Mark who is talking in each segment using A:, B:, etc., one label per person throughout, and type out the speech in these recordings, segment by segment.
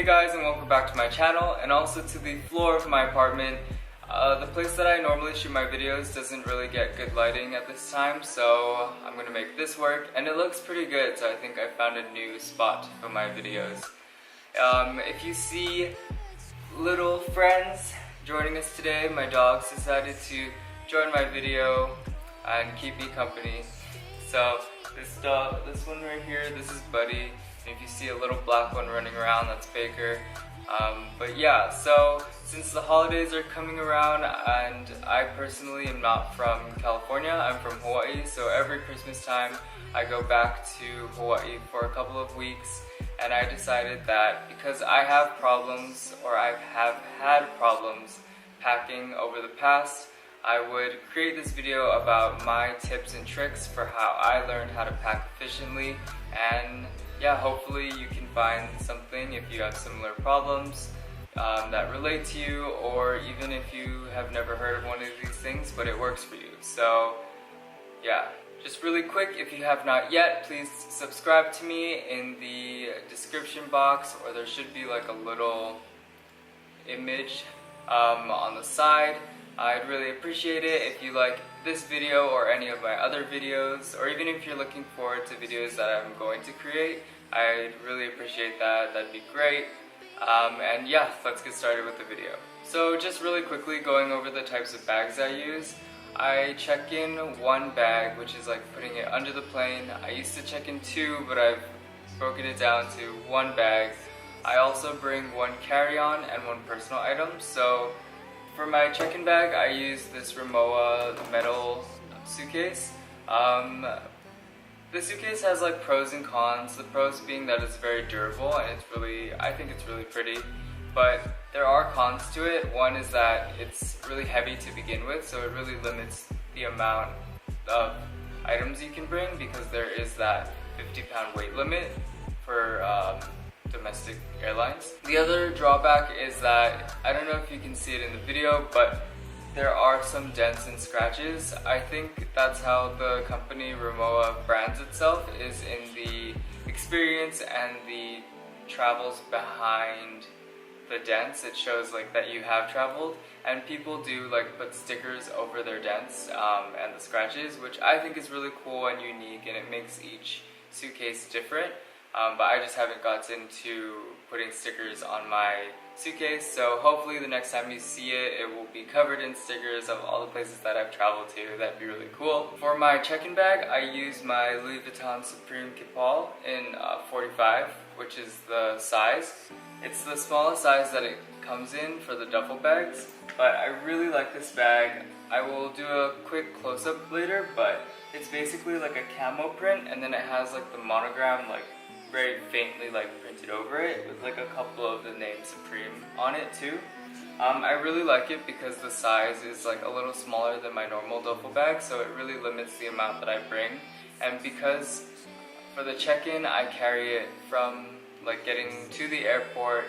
A: guys, and welcome back to my channel and also to the floor of my apartment. The place that I normally shoot my videos doesn't really get good lighting at this time, so I'm gonna make this work, and it looks pretty good, so I think I found a new spot for my videos. If you see little friends joining us today, my dogs decided to join my video and keep me company. So this one right here, this is Buddy. And if you see a little black one running around, that's Baker. But yeah, so since the holidays are coming around, and I personally am not from California, I'm from Hawaii, so every Christmas time I go back to Hawaii for a couple of weeks, and I decided that because I have problems, or I have had problems packing over the past, I would create this video about my tips and tricks for how I learned how to pack efficiently. And yeah, hopefully you can find something if you have similar problems that relate to you, or even if you have never heard of one of these things but it works for you. So yeah, just really quick, if you have not yet, please subscribe to me in the description box, or there should be like a little image on the side. I'd really appreciate it if you like this video or any of my other videos, or even if you're looking forward to videos that I'm going to create. I'd really appreciate that, that'd be great. And yeah, let's get started with the video. So just really quickly going over the types of bags I use. I check in one bag, which is like putting it under the plane. I used to check in two, but I've broken it down to one bag. I also bring one carry-on and one personal item. So for my check-in bag, I use this Rimowa metal suitcase. The suitcase has like pros and cons. The pros being that it's very durable and I think it's really pretty. But there are cons to it. One is that it's really heavy to begin with, so it really limits the amount of items you can bring, because there is that 50-pound weight limit for domestic airlines. The other drawback is that, I don't know if you can see it in the video, but there are some dents and scratches. I think that's how the company Rimowa brands itself, is in the experience and the travels behind the dents. It shows like that you have traveled, and people do like put stickers over their dents and the scratches, which I think is really cool and unique, and it makes each suitcase different. But I just haven't gotten to putting stickers on my suitcase, so hopefully the next time you see it, it will be covered in stickers of all the places that I've traveled to. That'd be really cool. For my check-in bag, I use my Vuitton Supreme Keepall in 45, which is the size. It's the smallest size that it comes in for the duffel bags, but I really like this bag. I will do a quick close-up later, but it's basically like a camo print, and then it has like the monogram like very faintly like printed over it, with like a couple of the name Supreme on it too. I really like it because the size is like a little smaller than my normal duffel bag, so it really limits the amount that I bring. And because for the check-in, I carry it from like getting to the airport,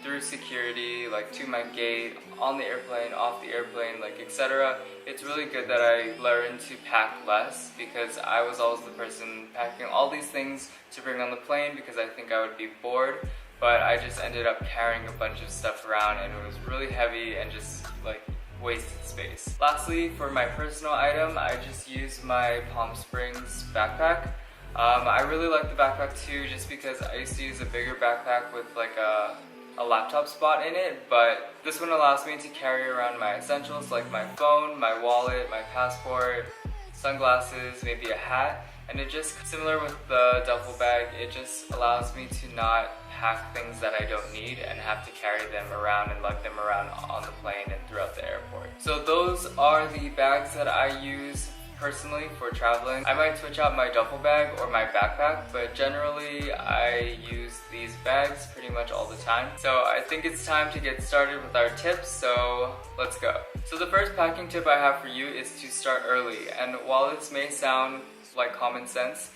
A: through security, like to my gate, on the airplane, off the airplane, like etc. It's really good that I learned to pack less, because I was always the person packing all these things to bring on the plane because I think I would be bored, but I just ended up carrying a bunch of stuff around, and it was really heavy and just like wasted space. Lastly, for my personal item, I just use my Palm Springs backpack. I really like the backpack too, just because I used to use a bigger backpack with like a laptop spot in it, but this one allows me to carry around my essentials like my phone, my wallet, my passport, sunglasses, maybe a hat, and it just, similar with the duffel bag, it just allows me to not pack things that I don't need and have to carry them around and lug them around on the plane and throughout the airport. So those are the bags that I use personally for traveling. I might switch out my duffel bag or my backpack, but generally I use these bags pretty much all the time. So I think it's time to get started with our tips, so let's go. So the first packing tip I have for you is to start early, and while this may sound like common sense,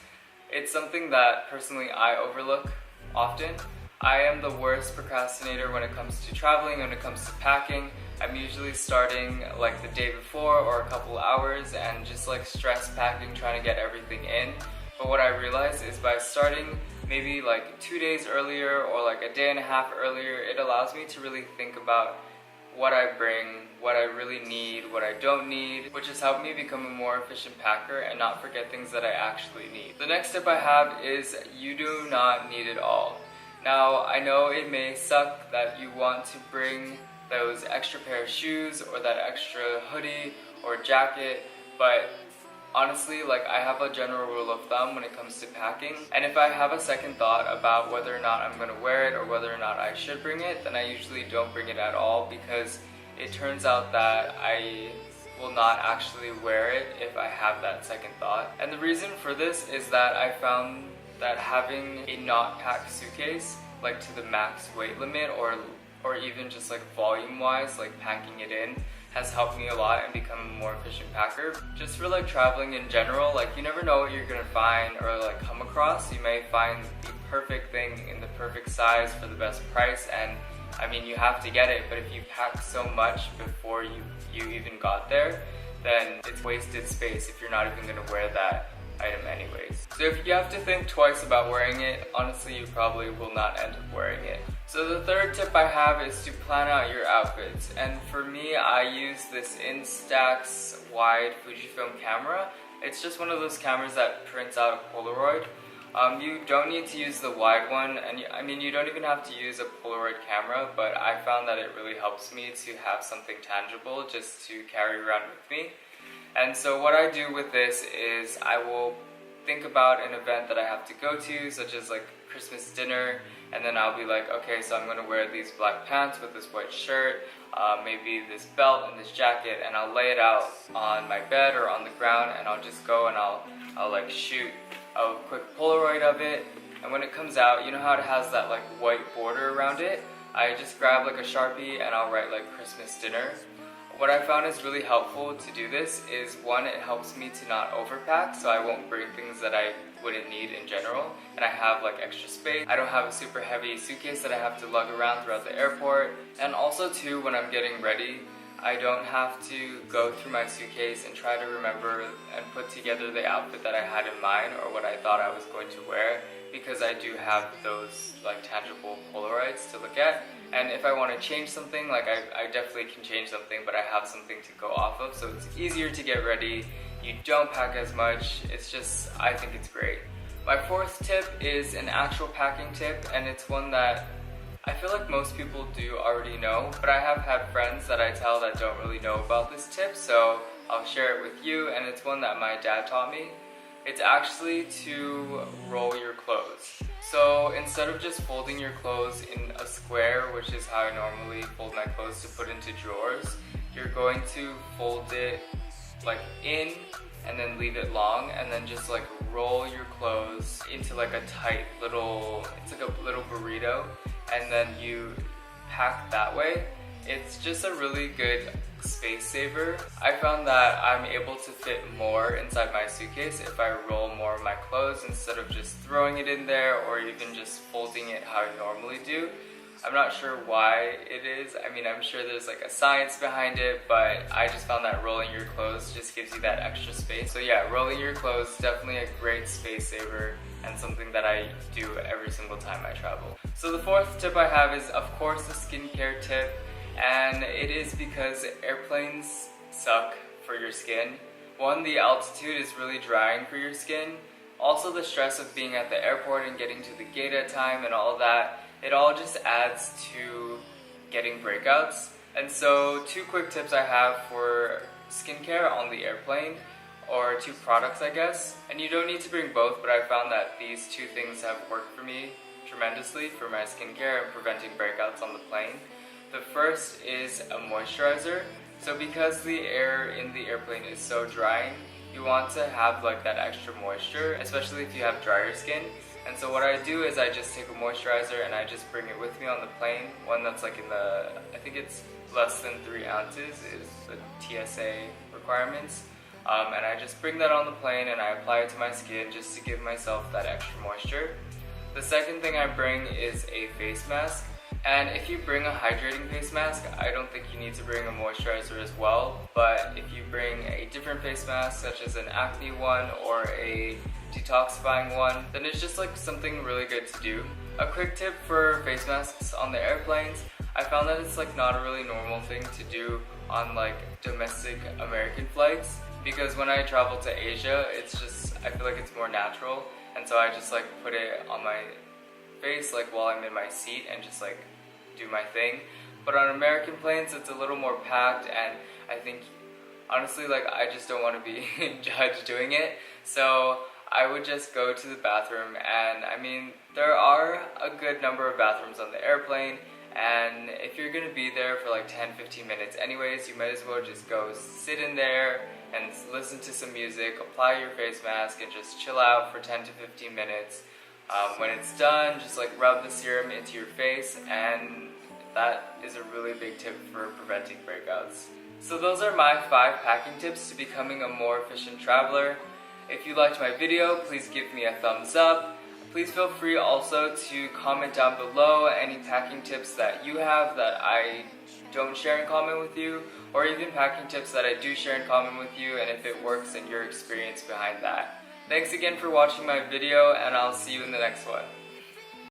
A: it's something that personally I overlook often. I am the worst procrastinator when it comes to traveling, when it comes to packing. I'm usually starting like the day before or a couple hours and just like stress packing, trying to get everything in. But what I realized is by starting maybe like 2 days earlier or like a day and a half earlier, it allows me to really think about what I bring, what I really need, what I don't need, which has helped me become a more efficient packer and not forget things that I actually need. The next tip I have is you do not need it all. Now, I know it may suck that you want to bring those extra pair of shoes or that extra hoodie or jacket, but honestly, like, I have a general rule of thumb when it comes to packing, and if I have a second thought about whether or not I'm going to wear it or whether or not I should bring it, then I usually don't bring it at all, because it turns out that I will not actually wear it if I have that second thought. And the reason for this is that I found that having a not packed suitcase, like to the max weight limit, or even just like volume wise, like packing it in, has helped me a lot and become a more efficient packer. Just for like traveling in general, like you never know what you're gonna find or like come across. You may find the perfect thing in the perfect size for the best price, and I mean, you have to get it, but if you pack so much before you even got there, then it's wasted space if you're not even gonna wear that item anyways. So if you have to think twice about wearing it, honestly, you probably will not end up wearing it. So the third tip I have is to plan out your outfits. And for me, I use this Instax wide Fujifilm camera. It's just one of those cameras that prints out a Polaroid. You don't need to use the wide one, and I mean, you don't even have to use a Polaroid camera, but I found that it really helps me to have something tangible just to carry around with me. And so what I do with this is I will think about an event that I have to go to, such as like Christmas dinner, and then I'll be like, okay, so I'm going to wear these black pants with this white shirt, maybe this belt and this jacket, and I'll lay it out on my bed or on the ground, and I'll just go and I'll like shoot a quick Polaroid of it. And when it comes out, you know how it has that like white border around it? I just grab like a Sharpie and I'll write like Christmas dinner. What I found is really helpful to do this is, one, it helps me to not overpack, so I won't bring things that I wouldn't need in general, and I have like extra space. I don't have a super heavy suitcase that I have to lug around throughout the airport. And also too, when I'm getting ready, I don't have to go through my suitcase and try to remember and put together the outfit that I had in mind or what I thought I was going to wear, because I do have those like tangible Polaroids to look at. And if I want to change something, like I definitely can change something, but I have something to go off of, so it's easier to get ready. You don't pack as much. It's just, I think it's great. My fourth tip is an actual packing tip, and it's one that I feel like most people do already know, but I have had friends that I tell that don't really know about this tip, so I'll share it with you, and it's one that my dad taught me. It's actually to roll your clothes. So instead of just folding your clothes in a square, which is how I normally fold my clothes to put into drawers, you're going to fold it like in and then leave it long, and then just like roll your clothes into like a tight little, it's like a little burrito, and then you pack that way. It's just a really good space saver. I found that I'm able to fit more inside my suitcase if I roll more of my clothes instead of just throwing it in there or even just folding it how I normally do. I'm not sure why it is. I mean, I'm sure there's like a science behind it, but I just found that rolling your clothes just gives you that extra space. So yeah, rolling your clothes is definitely a great space saver and something that I do every single time I travel. So the fourth tip I have is, of course, the skincare tip. And it is because airplanes suck for your skin. One, the altitude is really drying for your skin. Also, the stress of being at the airport and getting to the gate at time and all that, it all just adds to getting breakouts. And so, two quick tips I have for skincare on the airplane, or two products I guess. And you don't need to bring both, but I found that these two things have worked for me tremendously for my skincare and preventing breakouts on the plane. The first is a moisturizer. So because the air in the airplane is so drying, you want to have like that extra moisture, especially if you have drier skin. And so what I do is I just take a moisturizer and I just bring it with me on the plane. One that's like in the, I think it's less than 3 ounces is the TSA requirements. And I just bring that on the plane and I apply it to my skin just to give myself that extra moisture. The second thing I bring is a face mask. And if you bring a hydrating face mask, I don't think you need to bring a moisturizer as well. But if you bring a different face mask, such as an acne one or a detoxifying one, then it's just like something really good to do. A quick tip for face masks on the airplanes, I found that it's like not a really normal thing to do on like domestic American flights, because when I travel to Asia, it's just, I feel like it's more natural, and so I just like put it on my face like while I'm in my seat and just like do my thing. But on American planes, it's a little more packed, and I think honestly like I just don't want to be judged doing it, so I would just go to the bathroom. And I mean, there are a good number of bathrooms on the airplane, and if you're gonna be there for like 10-15 minutes anyways, you might as well just go sit in there and listen to some music, apply your face mask, and just chill out for 10-15 minutes. When it's done, just like rub the serum into your face, and that is a really big tip for preventing breakouts. So those are my 5 packing tips to becoming a more efficient traveler. If you liked my video, please give me a thumbs up. Please feel free also to comment down below any packing tips that you have that I don't share in common with you, or even packing tips that I do share in common with you, and if it works and your experience behind that. Thanks again for watching my video, and I'll see you in the next one.